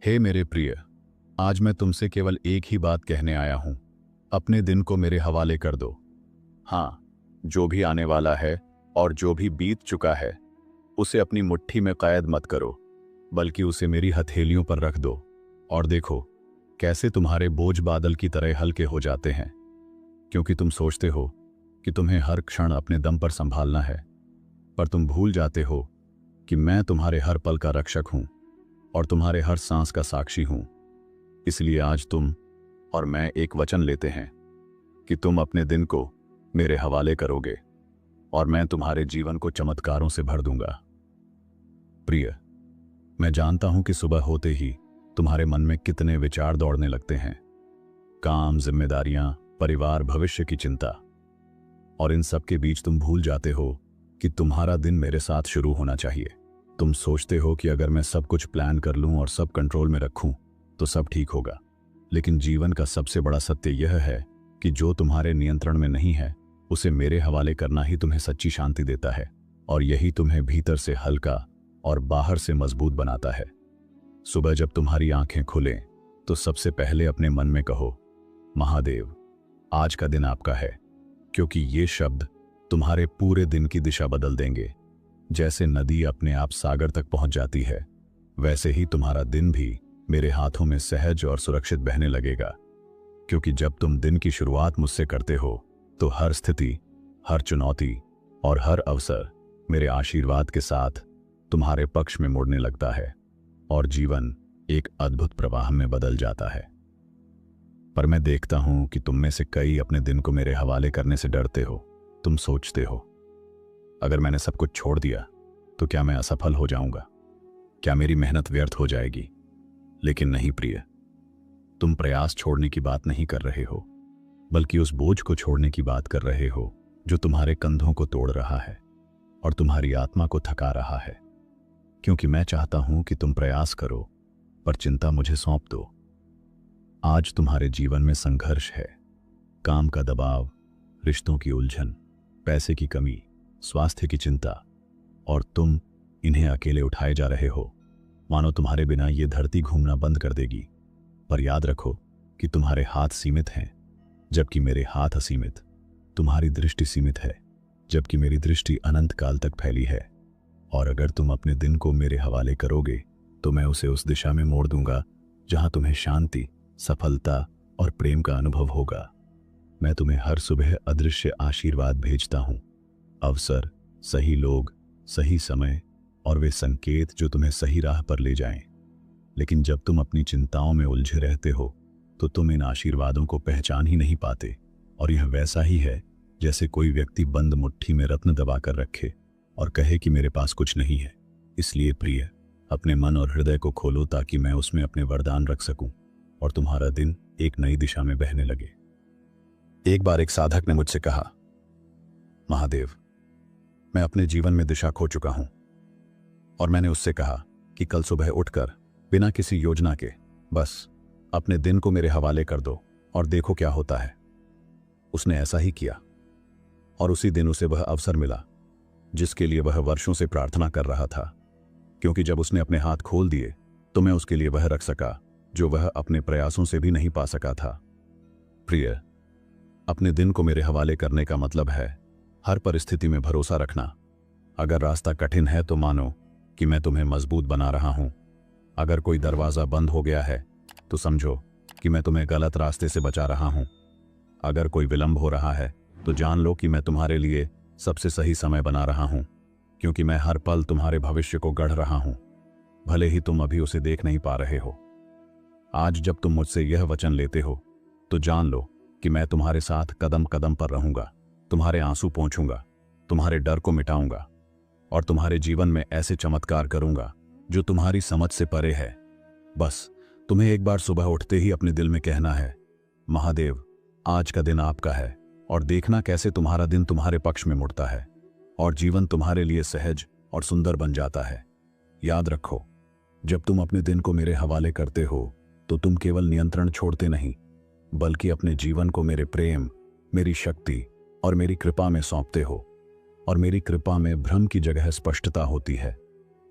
हे मेरे प्रिय, आज मैं तुमसे केवल एक ही बात कहने आया हूं। अपने दिन को मेरे हवाले कर दो। हाँ, जो भी आने वाला है और जो भी बीत चुका है उसे अपनी मुट्ठी में कैद मत करो, बल्कि उसे मेरी हथेलियों पर रख दो और देखो कैसे तुम्हारे बोझ बादल की तरह हल्के हो जाते हैं। क्योंकि तुम सोचते हो कि तुम्हें हर क्षण अपने दम पर संभालना है, पर तुम भूल जाते हो कि मैं तुम्हारे हर पल का रक्षक हूं और तुम्हारे हर सांस का साक्षी हूं। इसलिए आज तुम और मैं एक वचन लेते हैं कि तुम अपने दिन को मेरे हवाले करोगे और मैं तुम्हारे जीवन को चमत्कारों से भर दूंगा। प्रिय, मैं जानता हूं कि सुबह होते ही तुम्हारे मन में कितने विचार दौड़ने लगते हैं। काम, जिम्मेदारियां, परिवार, भविष्य की चिंता, और इन सब के बीच तुम भूल जाते हो कि तुम्हारा दिन मेरे साथ शुरू होना चाहिए। तुम सोचते हो कि अगर मैं सब कुछ प्लान कर लूं और सब कंट्रोल में रखूं तो सब ठीक होगा। लेकिन जीवन का सबसे बड़ा सत्य यह है कि जो तुम्हारे नियंत्रण में नहीं है उसे मेरे हवाले करना ही तुम्हें सच्ची शांति देता है, और यही तुम्हें भीतर से हल्का और बाहर से मजबूत बनाता है। सुबह जब तुम्हारी आंखें खुलें तो सबसे पहले अपने मन में कहो, महादेव, आज का दिन आपका है। क्योंकि ये शब्द तुम्हारे पूरे दिन की दिशा बदल देंगे। जैसे नदी अपने आप सागर तक पहुंच जाती है, वैसे ही तुम्हारा दिन भी मेरे हाथों में सहज और सुरक्षित बहने लगेगा। क्योंकि जब तुम दिन की शुरुआत मुझसे करते हो तो हर स्थिति, हर चुनौती और हर अवसर मेरे आशीर्वाद के साथ तुम्हारे पक्ष में मुड़ने लगता है और जीवन एक अद्भुत प्रवाह में बदल जाता है। पर मैं देखता हूं कि तुम में से कई अपने दिन को मेरे हवाले करने से डरते हो। तुम सोचते हो, अगर मैंने सब कुछ छोड़ दिया तो क्या मैं असफल हो जाऊंगा? क्या मेरी मेहनत व्यर्थ हो जाएगी? लेकिन नहीं प्रिय, तुम प्रयास छोड़ने की बात नहीं कर रहे हो, बल्कि उस बोझ को छोड़ने की बात कर रहे हो जो तुम्हारे कंधों को तोड़ रहा है और तुम्हारी आत्मा को थका रहा है। क्योंकि मैं चाहता हूं कि तुम प्रयास करो, पर चिंता मुझे सौंप दो। आज तुम्हारे जीवन में संघर्ष है, काम का दबाव, रिश्तों की उलझन, पैसे की कमी, स्वास्थ्य की चिंता, और तुम इन्हें अकेले उठाए जा रहे हो, मानो तुम्हारे बिना ये धरती घूमना बंद कर देगी। पर याद रखो कि तुम्हारे हाथ सीमित हैं, जबकि मेरे हाथ असीमित। तुम्हारी दृष्टि सीमित है, जबकि मेरी दृष्टि अनंत काल तक फैली है। और अगर तुम अपने दिन को मेरे हवाले करोगे तो मैं उसे उस दिशा में मोड़ दूंगा जहां तुम्हें शांति, सफलता और प्रेम का अनुभव होगा। मैं तुम्हें हर सुबह अदृश्य आशीर्वाद भेजता हूं, अवसर, सही लोग, सही समय और वे संकेत जो तुम्हें सही राह पर ले जाएं। लेकिन जब तुम अपनी चिंताओं में उलझे रहते हो तो तुम इन आशीर्वादों को पहचान ही नहीं पाते, और यह वैसा ही है जैसे कोई व्यक्ति बंद मुट्ठी में रत्न दबाकर रखे और कहे कि मेरे पास कुछ नहीं है। इसलिए प्रिय, अपने मन और हृदय को खोलो ताकि मैं उसमें अपने वरदान रख सकूं और तुम्हारा दिन एक नई दिशा में बहने लगे। एक बार एक साधक ने मुझसे कहा, महादेव, मैं अपने जीवन में दिशा खो चुका हूं। और मैंने उससे कहा कि कल सुबह उठकर बिना किसी योजना के बस अपने दिन को मेरे हवाले कर दो और देखो क्या होता है। उसने ऐसा ही किया और उसी दिन उसे वह अवसर मिला जिसके लिए वह वर्षों से प्रार्थना कर रहा था। क्योंकि जब उसने अपने हाथ खोल दिए तो मैं उसके लिए वह रख सका जो वह अपने प्रयासों से भी नहीं पा सका था। प्रिय, अपने दिन को मेरे हवाले करने का मतलब है हर परिस्थिति में भरोसा रखना। अगर रास्ता कठिन है तो मानो कि मैं तुम्हें मजबूत बना रहा हूं। अगर कोई दरवाजा बंद हो गया है तो समझो कि मैं तुम्हें गलत रास्ते से बचा रहा हूं। अगर कोई विलंब हो रहा है तो जान लो कि मैं तुम्हारे लिए सबसे सही समय बना रहा हूं, क्योंकि मैं हर पल तुम्हारे भविष्य को गढ़ रहा हूं, भले ही तुम अभी उसे देख नहीं पा रहे हो। आज जब तुम मुझसे यह वचन लेते हो तो जान लो कि मैं तुम्हारे साथ कदम कदम पर रहूंगा, तुम्हारे आंसू पोंछूंगा, तुम्हारे डर को मिटाऊंगा और तुम्हारे जीवन में ऐसे चमत्कार करूंगा जो तुम्हारी समझ से परे है। बस तुम्हें एक बार सुबह उठते ही अपने दिल में कहना है, महादेव, आज का दिन आपका है, और देखना कैसे तुम्हारा दिन तुम्हारे पक्ष में मुड़ता है और जीवन तुम्हारे लिए सहज और सुंदर बन जाता है। याद रखो, जब तुम अपने दिन को मेरे हवाले करते हो तो तुम केवल नियंत्रण छोड़ते नहीं, बल्कि अपने जीवन को मेरे प्रेम, मेरी शक्ति और मेरी कृपा में सौंपते हो। और मेरी कृपा में भ्रम की जगह स्पष्टता होती है,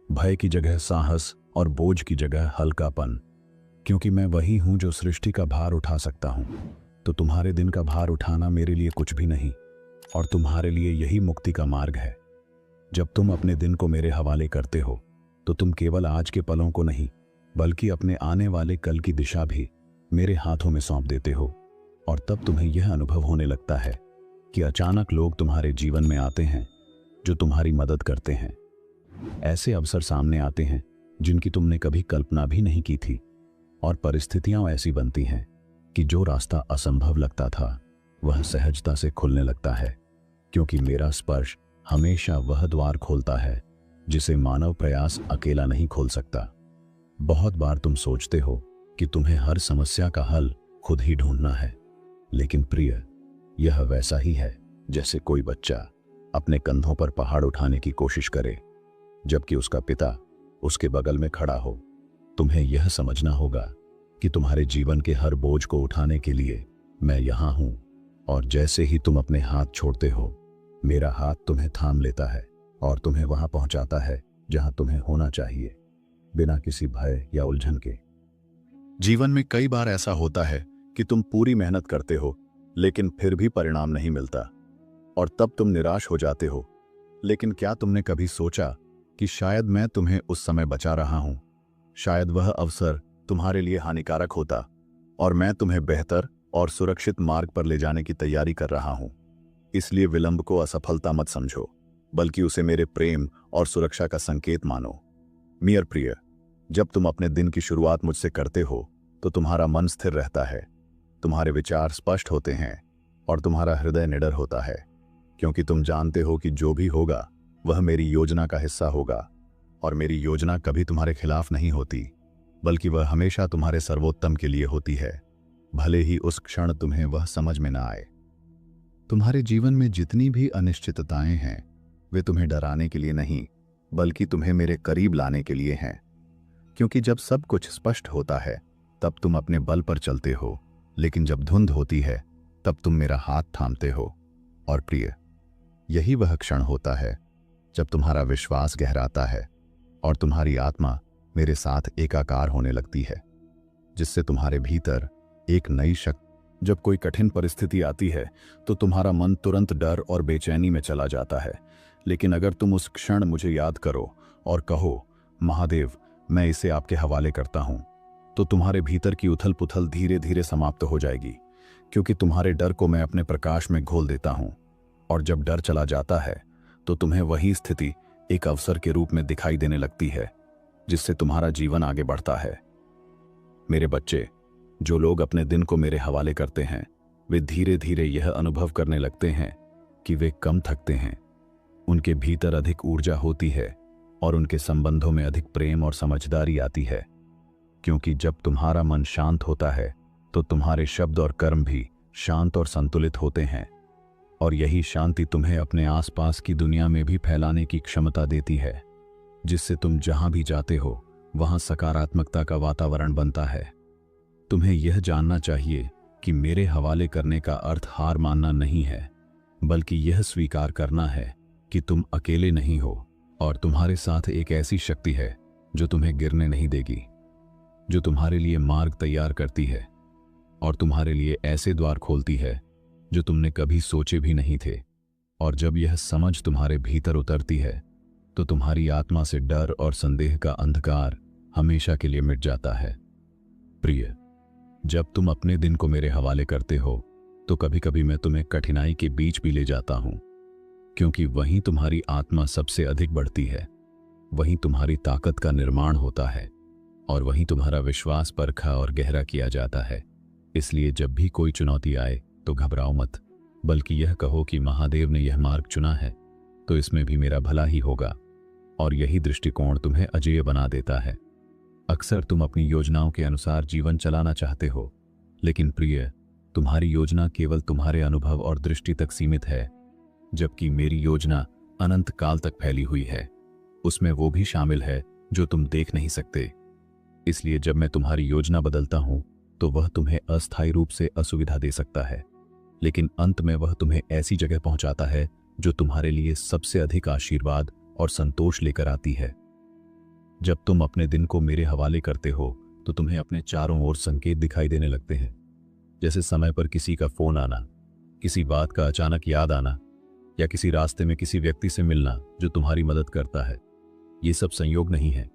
भय की जगह साहस और बोझ की जगह हल्कापन। क्योंकि मैं वही हूं जो सृष्टि का भार उठा सकता हूं। तो तुम्हारे दिन का भार उठाना मेरे लिए कुछ भी नहीं, और तुम्हारे लिए यही मुक्ति का मार्ग है। जब तुम अपने दिन को मेरे हवाले करते हो तो तुम केवल आज के पलों को नहीं, बल्कि अपने आने वाले कल की दिशा भी मेरे हाथों में सौंप देते हो। और तब तुम्हें यह अनुभव होने लगता है कि अचानक लोग तुम्हारे जीवन में आते हैं जो तुम्हारी मदद करते हैं। ऐसे अवसर सामने आते हैं जिनकी तुमने कभी कल्पना भी नहीं की थी, और परिस्थितियां ऐसी बनती हैं कि जो रास्ता असंभव लगता था वह सहजता से खुलने लगता है, क्योंकि मेरा स्पर्श हमेशा वह द्वार खोलता है जिसे मानव प्रयास अकेला नहीं खोल सकता। बहुत बार तुम सोचते हो कि तुम्हें हर समस्या का हल खुद ही ढूंढना है, लेकिन प्रिय, यह वैसा ही है जैसे कोई बच्चा अपने कंधों पर पहाड़ उठाने की कोशिश करे जबकि उसका पिता उसके बगल में खड़ा हो। तुम्हें यह समझना होगा कि तुम्हारे जीवन के हर बोझ को उठाने के लिए मैं यहां हूं, और जैसे ही तुम अपने हाथ छोड़ते हो, मेरा हाथ तुम्हें थाम लेता है और तुम्हें वहां पहुंचाता है जहां तुम्हें होना चाहिए, बिना किसी भय या उलझन के। जीवन में कई बार ऐसा होता है कि तुम पूरी मेहनत करते हो लेकिन फिर भी परिणाम नहीं मिलता, और तब तुम निराश हो जाते हो। लेकिन क्या तुमने कभी सोचा कि शायद मैं तुम्हें उस समय बचा रहा हूं? शायद वह अवसर तुम्हारे लिए हानिकारक होता और मैं तुम्हें बेहतर और सुरक्षित मार्ग पर ले जाने की तैयारी कर रहा हूं। इसलिए विलंब को असफलता मत समझो, बल्कि उसे मेरे प्रेम और सुरक्षा का संकेत मानो। मेरे प्रिय, जब तुम अपने दिन की शुरुआत मुझसे करते हो तो तुम्हारा मन स्थिर रहता है, तुम्हारे विचार स्पष्ट होते हैं और तुम्हारा हृदय निडर होता है, क्योंकि तुम जानते हो कि जो भी होगा वह मेरी योजना का हिस्सा होगा, और मेरी योजना कभी तुम्हारे खिलाफ नहीं होती, बल्कि वह हमेशा तुम्हारे सर्वोत्तम के लिए होती है, भले ही उस क्षण तुम्हें वह समझ में ना आए। तुम्हारे जीवन में जितनी भी अनिश्चितताएं हैं वे तुम्हें डराने के लिए नहीं, बल्कि तुम्हें मेरे करीब लाने के लिए हैं, क्योंकि जब सब कुछ स्पष्ट होता है तब तुम अपने बल पर चलते हो, लेकिन जब धुंध होती है तब तुम मेरा हाथ थामते हो। और प्रिय, यही वह क्षण होता है जब तुम्हारा विश्वास गहराता है और तुम्हारी आत्मा मेरे साथ एकाकार होने लगती है, जिससे तुम्हारे भीतर एक नई शक्ति। जब कोई कठिन परिस्थिति आती है तो तुम्हारा मन तुरंत डर और बेचैनी में चला जाता है, लेकिन अगर तुम उस क्षण मुझे याद करो और कहो, महादेव, मैं इसे आपके हवाले करता हूं, तो तुम्हारे भीतर की उथल पुथल धीरे धीरे समाप्त हो जाएगी, क्योंकि तुम्हारे डर को मैं अपने प्रकाश में घोल देता हूं। और जब डर चला जाता है तो तुम्हें वही स्थिति एक अवसर के रूप में दिखाई देने लगती है, जिससे तुम्हारा जीवन आगे बढ़ता है। मेरे बच्चे, जो लोग अपने दिन को मेरे हवाले करते हैं वे धीरे धीरे यह अनुभव करने लगते हैं कि वे कम थकते हैं, उनके भीतर अधिक ऊर्जा होती है और उनके संबंधों में अधिक प्रेम और समझदारी आती है, क्योंकि जब तुम्हारा मन शांत होता है तो तुम्हारे शब्द और कर्म भी शांत और संतुलित होते हैं, और यही शांति तुम्हें अपने आसपास की दुनिया में भी फैलाने की क्षमता देती है, जिससे तुम जहां भी जाते हो वहां सकारात्मकता का वातावरण बनता है। तुम्हें यह जानना चाहिए कि मेरे हवाले करने का अर्थ हार मानना नहीं है, बल्कि यह स्वीकार करना है कि तुम अकेले नहीं हो और तुम्हारे साथ एक ऐसी शक्ति है जो तुम्हें गिरने नहीं देगी, जो तुम्हारे लिए मार्ग तैयार करती है और तुम्हारे लिए ऐसे द्वार खोलती है जो तुमने कभी सोचे भी नहीं थे। और जब यह समझ तुम्हारे भीतर उतरती है तो तुम्हारी आत्मा से डर और संदेह का अंधकार हमेशा के लिए मिट जाता है। प्रिय, जब तुम अपने दिन को मेरे हवाले करते हो तो कभी कभी मैं तुम्हें कठिनाई के बीच भी ले जाता हूं, क्योंकि वहीं तुम्हारी आत्मा सबसे अधिक बढ़ती है, वहीं तुम्हारी ताकत का निर्माण होता है और वहीं तुम्हारा विश्वास परखा और गहरा किया जाता है। इसलिए जब भी कोई चुनौती आए तो घबराओ मत, बल्कि यह कहो कि महादेव ने यह मार्ग चुना है तो इसमें भी मेरा भला ही होगा, और यही दृष्टिकोण तुम्हें अजेय बना देता है। अक्सर तुम अपनी योजनाओं के अनुसार जीवन चलाना चाहते हो, लेकिन प्रिय, तुम्हारी योजना केवल तुम्हारे अनुभव और दृष्टि तक सीमित है, जबकि मेरी योजना अनंत काल तक फैली हुई है। उसमें वो भी शामिल है जो तुम देख नहीं सकते। इसलिए जब मैं तुम्हारी योजना बदलता हूं तो वह तुम्हें अस्थायी रूप से असुविधा दे सकता है, लेकिन अंत में वह तुम्हें ऐसी जगह पहुंचाता है जो तुम्हारे लिए सबसे अधिक आशीर्वाद और संतोष लेकर आती है। जब तुम अपने दिन को मेरे हवाले करते हो तो तुम्हें अपने चारों ओर संकेत दिखाई देने लगते हैं, जैसे समय पर किसी का फोन आना, किसी बात का अचानक याद आना, या किसी रास्ते में किसी व्यक्ति से मिलना जो तुम्हारी मदद करता है। ये सब संयोग नहीं है,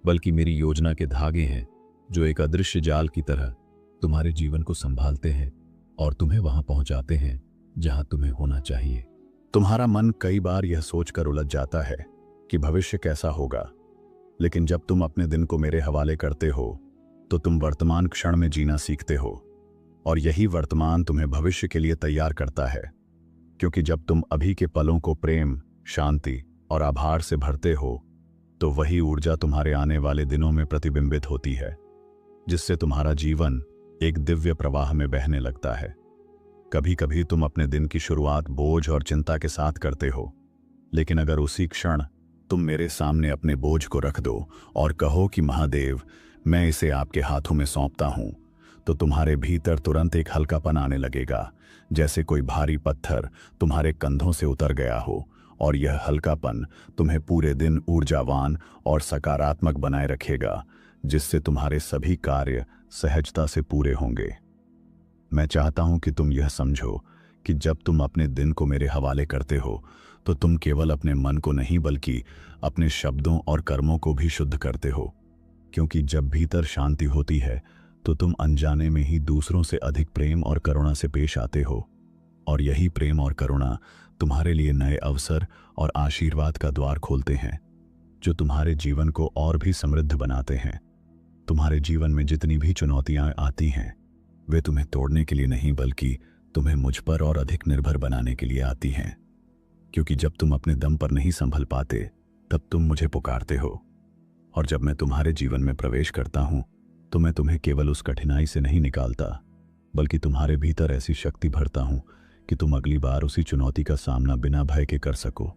बल्कि मेरी योजना के धागे हैं जो एक अदृश्य जाल की तरह तुम्हारे जीवन को संभालते हैं और तुम्हें वहां पहुंचाते हैं जहां तुम्हें होना चाहिए। तुम्हारा मन कई बार यह सोचकर उलझ जाता है कि भविष्य कैसा होगा, लेकिन जब तुम अपने दिन को मेरे हवाले करते हो तो तुम वर्तमान क्षण में जीना सीखते हो, और यही वर्तमान तुम्हें भविष्य के लिए तैयार करता है। क्योंकि जब तुम अभी के पलों को प्रेम, शांति और आभार से भरते हो तो वही ऊर्जा तुम्हारे आने वाले दिनों में प्रतिबिंबित होती है, जिससे तुम्हारा जीवन एक दिव्य प्रवाह में बहने लगता है। कभी कभी तुम अपने दिन की शुरुआत बोझ और चिंता के साथ करते हो, लेकिन अगर उसी क्षण तुम मेरे सामने अपने बोझ को रख दो और कहो कि महादेव, मैं इसे आपके हाथों में सौंपता हूं, तो तुम्हारे भीतर तुरंत एक हल्कापन आने लगेगा, जैसे कोई भारी पत्थर तुम्हारे कंधों से उतर गया हो, और यह हल्कापन तुम्हें पूरे दिन ऊर्जावान और सकारात्मक बनाए रखेगा, जिससे तुम्हारे सभी कार्य सहजता से पूरे होंगे। मैं चाहता हूं कि तुम यह समझो कि जब तुम अपने दिन को मेरे हवाले करते हो तो तुम केवल अपने मन को नहीं बल्कि अपने शब्दों और कर्मों को भी शुद्ध करते हो। क्योंकि जब भीतर शांति होती है तो तुम अनजाने में ही दूसरों से अधिक प्रेम और करुणा से पेश आते हो, और यही प्रेम और करुणा तुम्हारे लिए नए अवसर और आशीर्वाद का द्वार खोलते हैं, जो तुम्हारे जीवन को और भी समृद्ध बनाते हैं। तुम्हारे जीवन में जितनी भी चुनौतियां आती हैं वे तुम्हें तोड़ने के लिए नहीं बल्कि तुम्हें मुझ पर और अधिक निर्भर बनाने के लिए आती हैं। क्योंकि जब तुम अपने दम पर नहीं संभल पाते तब तुम मुझे पुकारते हो, और जब मैं तुम्हारे जीवन में प्रवेश करता हूं तो मैं तुम्हें केवल उस कठिनाई से नहीं निकालता, बल्कि तुम्हारे भीतर ऐसी शक्ति भरता हूं कि तुम अगली बार उसी चुनौती का सामना बिना भय के कर सको।